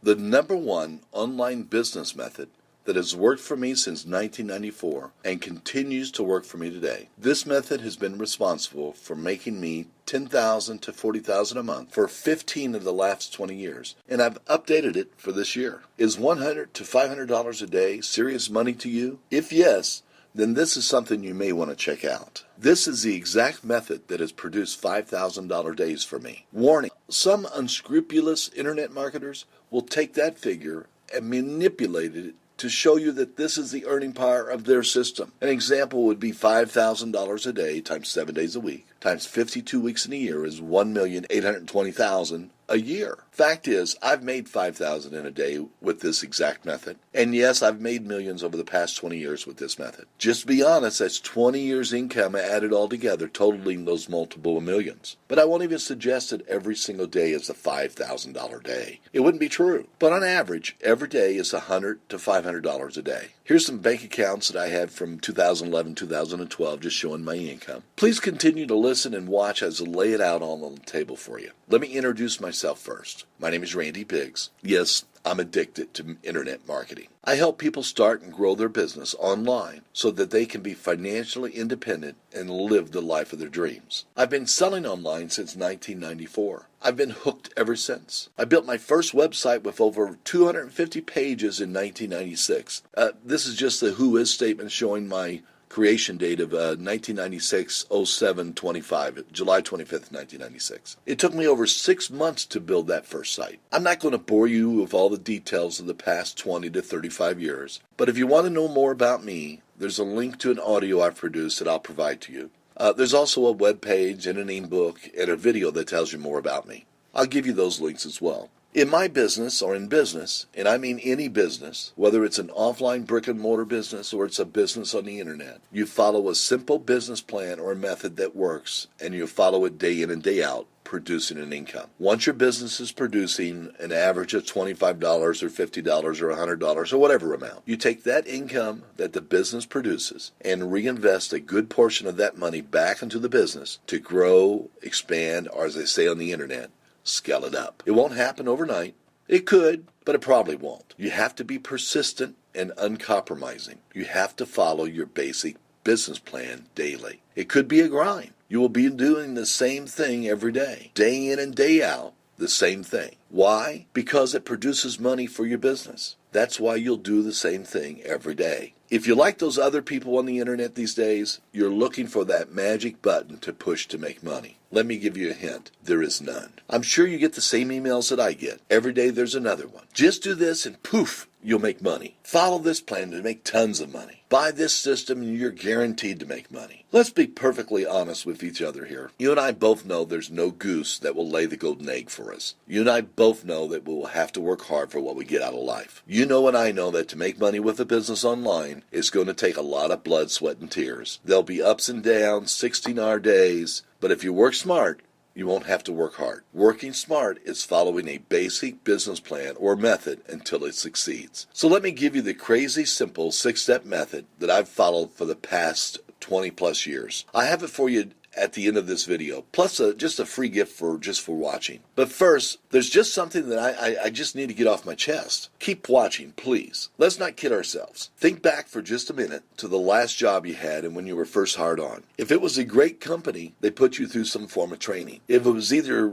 The number one online business method that has worked for me since 1994 and continues to work for me today. This method has been responsible for making me $10,000 to $40,000 a month for 15 of the last 20 years, and I've updated it for this year. Is $100 to $500 a day serious money to you? If yes, then this is something you may want to check out. This is the exact method that has produced $5,000 days for me. Warning, some unscrupulous internet marketers will take that figure and manipulate it to show you that this is the earning power of their system. An example would be $5,000 a day times 7 days a week times 52 weeks in a year is $1,820,000 a year. Fact is, I've made $5,000 in a day with this exact method. And yes, I've made millions over the past 20 years with this method. Just to be honest, that's 20 years income added all together, totaling those multiple millions. But I won't even suggest that every single day is a $5,000 day. It wouldn't be true. But on average, every day is $100 to $500 a day. Here's some bank accounts that I had from 2011, 2012, just showing my income. Please continue to listen and watch as I lay it out on the table for you. Let me introduce myself first. My name is RWBiggs. Yes, I'm addicted to internet marketing. I help people start and grow their business online so that they can be financially independent and live the life of their dreams. I've been selling online since 1994. I've been hooked ever since. I built my first website with over 250 pages in 1996. This is just the Who Is statement showing my creation date of 1996-07-25, July 25th, 1996. It took me over 6 months to build that first site. I'm not going to bore you with all the details of the past 20 to 35 years, but if you want to know more about me, there's a link to an audio I've produced that I'll provide to you. There's also a web page and an ebook and a video that tells you more about me. I'll give you those links as well. In my business, or in business, and I mean any business, whether it's an offline brick-and-mortar business or it's a business on the internet, you follow a simple business plan or a method that works, and you follow it day in and day out, producing an income. Once your business is producing an average of $25 or $50 or $100 or whatever amount, you take that income that the business produces and reinvest a good portion of that money back into the business to grow, expand, or as they say on the internet, scale it up. It won't happen overnight. It could, but it probably won't. You have to be persistent and uncompromising. You have to follow your basic business plan daily. It could be a grind. You will be doing the same thing every day in and day out, the same thing. Why? Because it produces money for your business. That's why you'll do the same thing every day. If you like those other people on the internet these days, you're looking for that magic button to push to make money. Let me give you a hint. There is none. I'm sure you get the same emails that I get. Every day there's another one. Just do this and poof, you'll make money. Follow this plan to make tons of money. Buy this system and you're guaranteed to make money. Let's be perfectly honest with each other here. You and I both know there's no goose that will lay the golden egg for us. You and I both know that we will have to work hard for what we get out of life. You know and I know that to make money with a business online, it's going to take a lot of blood, sweat, and tears. There'll be ups and downs, 16-hour days, but if you work smart, you won't have to work hard. Working smart is following a basic business plan or method until it succeeds. So let me give you the crazy simple 6-step method that I've followed for the past 20 plus years. I have it for you at the end of this video, plus just a free gift for watching. But first, there's just something that I just need to get off my chest. Keep watching, please. Let's not kid ourselves. Think back for just a minute to the last job you had and when you were first hired on. If it was a great company, they put you through some form of training. If it was either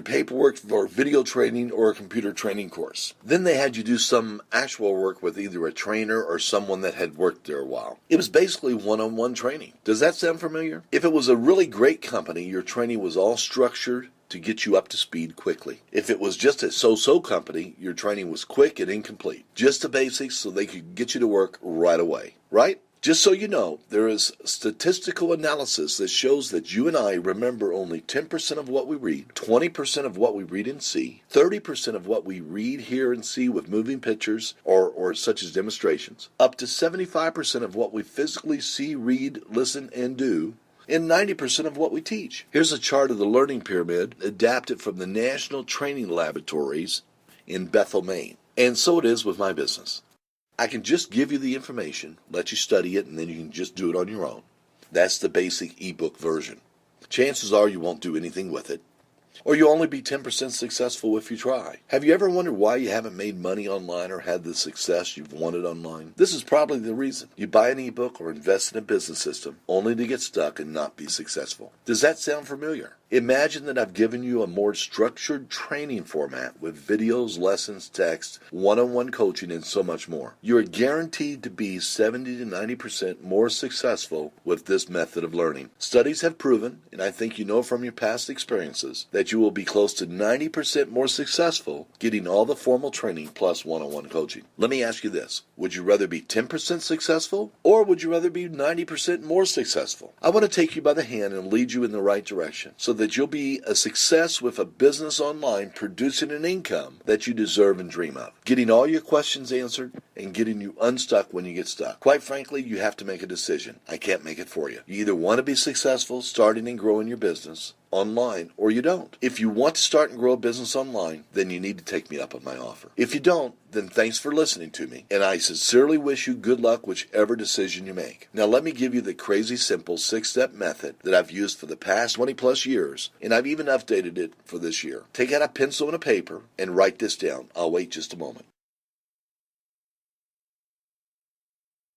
paperwork for video training or a computer training course. Then they had you do some actual work with either a trainer or someone that had worked there a while. It was basically one-on-one training. Does that sound familiar? If it was a really great company, your training was all structured to get you up to speed quickly. If it was just a so-so company, your training was quick and incomplete. Just the basics so they could get you to work right away, right? Just so you know, there is statistical analysis that shows that you and I remember only 10% of what we read, 20% of what we read and see, 30% of what we read, hear, and see with moving pictures or such as demonstrations, up to 75% of what we physically see, read, listen, and do, and 90% of what we teach. Here's a chart of the learning pyramid adapted from the National Training Laboratories in Bethel, Maine. And so it is with my business. I can just give you the information, let you study it, and then you can just do it on your own. That's the basic ebook version. Chances are you won't do anything with it. Or you'll only be 10% successful if you try. Have you ever wondered why you haven't made money online or had the success you've wanted online? This is probably the reason. You buy an ebook or invest in a business system only to get stuck and not be successful. Does that sound familiar? Imagine that I've given you a more structured training format with videos, lessons, text, one-on-one coaching, and so much more. You are guaranteed to be 70 to 90% more successful with this method of learning. Studies have proven, and I think you know from your past experiences, that you will be close to 90% more successful getting all the formal training plus one-on-one coaching. Let me ask you this. Would you rather be 10% successful, or would you rather be 90% more successful? I want to take you by the hand and lead you in the right direction so that you'll be a success with a business online producing an income that you deserve and dream of, getting all your questions answered and getting you unstuck when you get stuck. Quite frankly, you have to make a decision. I can't make it for you. You either want to be successful starting and growing your business online, or you don't. If you want to start and grow a business online, then you need to take me up on my offer. If you don't, then thanks for listening to me, and I sincerely wish you good luck whichever decision you make. Now let me give you the crazy simple 6-step method that I've used for the past 20 plus years, and I've even updated it for this year. Take out a pencil and a paper and write this down. I'll wait just a moment.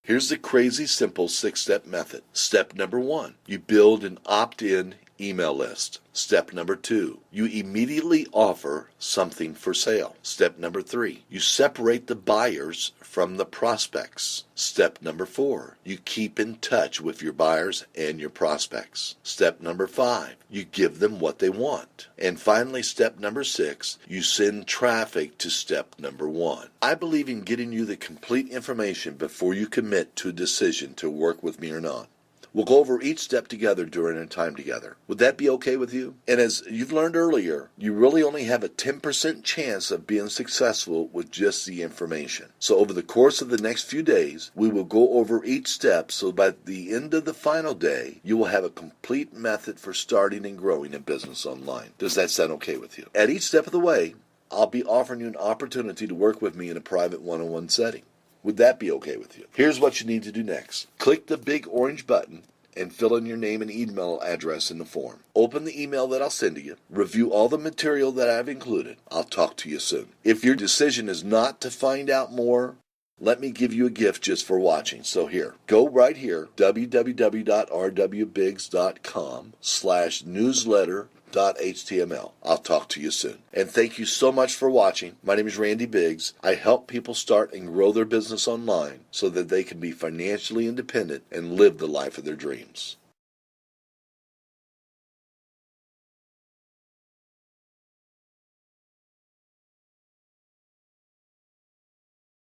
Here's the crazy simple 6-step method. Step number 1, you build an opt-in email list. Step number 2, you immediately offer something for sale. Step number 3, you separate the buyers from the prospects. Step number 4, you keep in touch with your buyers and your prospects. Step number 5, you give them what they want. And finally, step number 6, you send traffic to step number 1. I believe in getting you the complete information before you commit to a decision to work with me or not. We'll go over each step together during our time together. Would that be okay with you? And as you've learned earlier, you really only have a 10% chance of being successful with just the information. So over the course of the next few days, we will go over each step so by the end of the final day, you will have a complete method for starting and growing a business online. Does that sound okay with you? At each step of the way, I'll be offering you an opportunity to work with me in a private one-on-one setting. Would that be okay with you? Here's what you need to do next. Click the big orange button and fill in your name and email address in the form. Open the email that I'll send to you. Review all the material that I've included. I'll talk to you soon. If your decision is not to find out more, let me give you a gift just for watching. So here, go right here, www.rwbiggs.com/newsletter.html. I'll talk to you soon. And thank you so much for watching. My name is Randy Biggs. I help people start and grow their business online so that they can be financially independent and live the life of their dreams.